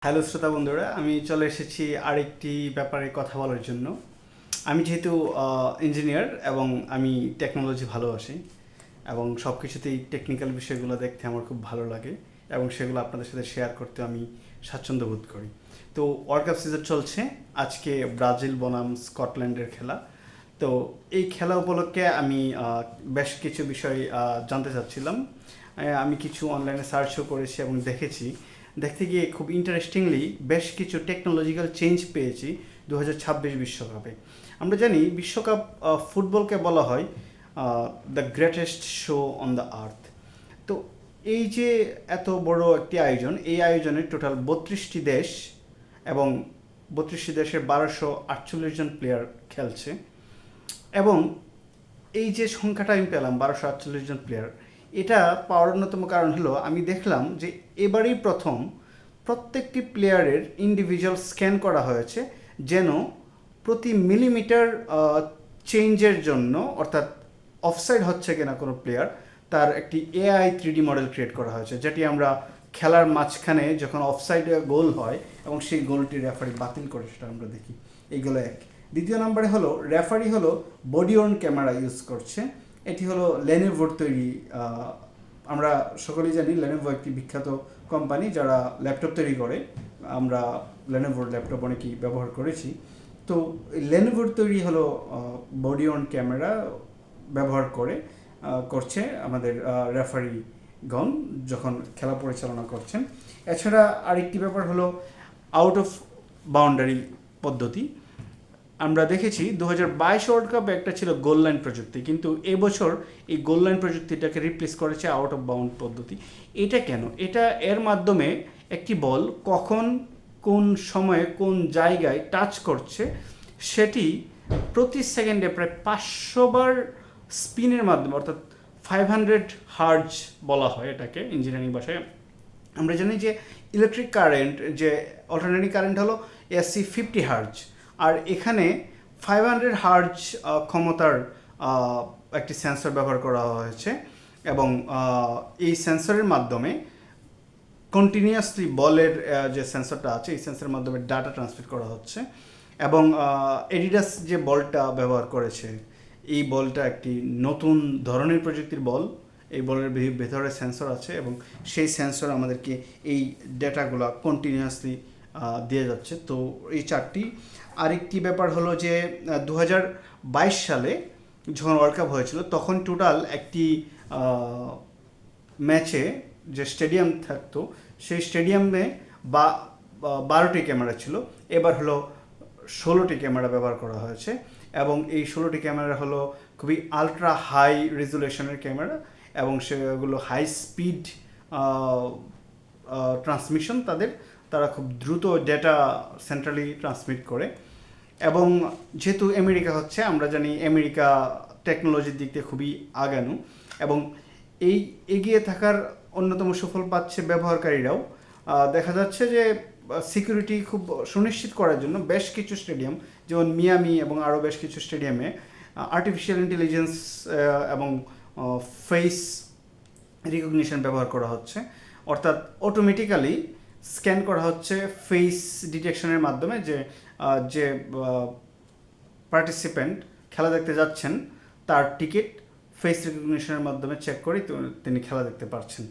Hello শ্রোতা বন্ধুরা, আমি চলে এসেছি আরেকটি ব্যাপারে কথা বলার জন্য। আমি যেহেতু ইঞ্জিনিয়ার এবং আমি টেকনোলজি ভালোবাসি এবং সব কিছুতেই টেকনিক্যাল বিষয়গুলো দেখতে আমার খুব ভালো লাগে এবং সেগুলো আপনাদের সাথে শেয়ার করতে আমি স্বাচ্ছন্দ্য বোধ করি। তো ওয়ার্ল্ড কাপ সিজন চলছে। আজকে ব্রাজিল বনাম স্কটল্যান্ডের খেলা। তো এই খেলা উপলক্ষে আমি বেশ কিছু বিষয় জানতে চাচ্ছিলাম। আমি কিছু অনলাইনে সার্চও করেছি এবং দেখেছি। দেখতে গিয়ে খুব ইন্টারেস্টিংলি বেশ কিছু টেকনোলজিক্যাল চেঞ্জ পেয়েছি 2026 বিশ্বকাপে। আমরা জানি বিশ্বকাপ ফুটবলকে বলা হয় the greatest show on the earth. তো এই যে এত বড় একটি আয়োজন, এই আয়োজনে টোটাল 32টি দেশ এবং 32টি দেশের 1248 জন প্লেয়ার খেলছে। এবং এই যে সংখ্যাটা আমি পেলাম 1248 জন প্লেয়ার, এটা পাওয়ার অন্যতম কারণ হলো আমি দেখলাম যে এবারেই প্রথম প্রত্যেকটি প্লেয়ারের ইন্ডিভিজুয়াল স্ক্যান করা হয়েছে, যেন প্রতি মিলিমিটার চেঞ্জের জন্য, অর্থাৎ অফসাইড হচ্ছে কিনা কোনো প্লেয়ার, তার একটি এআই 3D মডেল ক্রিয়েট করা হয়েছে, যেটি আমরা খেলার মাঝখানে যখন অফসাইডে গোল হয় এবং সেই গোলটি রেফারি বাতিল করে সেটা আমরা দেখি। এইগুলো এক। দ্বিতীয় নম্বরে হলো রেফারি হলো বডি অন ক্যামেরা ইউজ করছে। এটি হলো লেনোভোর তৈরি। আমরা সকলেই জানি লেনোভো একটি বিখ্যাত কোম্পানি যারা ল্যাপটপ তৈরি করে। আমরা লেনোভোর ল্যাপটপ অনেকেই ব্যবহার করেছি। তো লেনোভোর তৈরি হলো বডি অন ক্যামেরা ব্যবহার করছে আমাদের রেফারিগণ যখন খেলা পরিচালনা করছেন। এছাড়া আরেকটি ব্যাপার হলো আউট অফ বাউন্ডারি পদ্ধতি। আমরা দেখেছি 2022 ওয়ার্ল্ড কাপে একটা ছিল গোল লাইন প্রযুক্তি, কিন্তু এবছর এই গোল লাইন প্রযুক্তিটাকে রিপ্লেস করেছে আউট অফ বাউন্ড পদ্ধতি। এটা কেন? এটা এর মাধ্যমে একটি বল কখন, কোন সময়ে, কোন জায়গায় টাচ করছে সেটি প্রতি সেকেন্ডে প্রায় 500 বার স্পিনের মাধ্যমে, অর্থাৎ 500 হার্জ বলা হয় এটাকে ইঞ্জিনিয়ারিং ভাষায়। আমরা জানি যে ইলেকট্রিক কারেন্ট, যে অল্টারনেটিং কারেন্ট হলো এসি 50 হার্জ, আর এখানে 500 হার্জ ক্ষমতার একটি সেন্সর ব্যবহার করা হয়েছে এবং এই সেন্সরের মাধ্যমে কন্টিনিউয়াসলি বলের যে সেন্সরটা আছে এই সেন্সরের মাধ্যমে ডাটা ট্রান্সমিট করা হচ্ছে। এবং এডিডাস যে বলটা ব্যবহার করেছে, এই বলটা একটি নতুন ধরনের প্রযুক্তির বল। এই বলের ভেতরে সেন্সর আছে এবং সেই সেন্সর আমাদেরকে এই ডেটাগুলো কন্টিনিউয়াসলি দিয়ে যাচ্ছে। তো এই চারটি। আরেকটি ব্যাপার হলো যে 2022 সালে যখন ওয়ার্ল্ড কাপ হয়েছিল তখন টোটাল একটি ম্যাচে যে স্টেডিয়াম থাকতো সেই স্টেডিয়ামে বা 12টি ক্যামেরা ছিল। এবার হলো 16টি ক্যামেরা ব্যবহার করা হয়েছে এবং এই 16টি ক্যামেরা হলো খুবই আলট্রা হাই রেজুলেশনের ক্যামেরা এবং সেগুলো হাই স্পিড ট্রান্সমিশন তারা খুব দ্রুত ডেটা সেন্ট্রালি ট্রান্সমিট করে। এবং যেহেতু আমেরিকা হচ্ছে, আমরা জানি আমেরিকা টেকনোলজির দিক দিয়ে খুবই আগানো এবং এই এগিয়ে থাকার অন্যতম সুফল পাচ্ছে ব্যবহারকারীরাও। দেখা যাচ্ছে যে সিকিউরিটি খুব সুনিশ্চিত করার জন্য বেশ কিছু স্টেডিয়াম, যেমন মিয়ামি এবং আরও বেশ কিছু স্টেডিয়ামে আর্টিফিশিয়াল ইন্টেলিজেন্স এবং ফেস রিকগনিশন ব্যবহার করা হচ্ছে, অর্থাৎ অটোমেটিক্যালি স্ক্যান করা হচ্ছে ফেস ডিটেকশনের মাধ্যমে যে পার্টিসিপেন্ট খেলা দেখতে যাচ্ছেন তার টিকিট ফেস রিকগনিশনের মাধ্যমে চেক করে তিনি খেলা দেখতে পারছেন।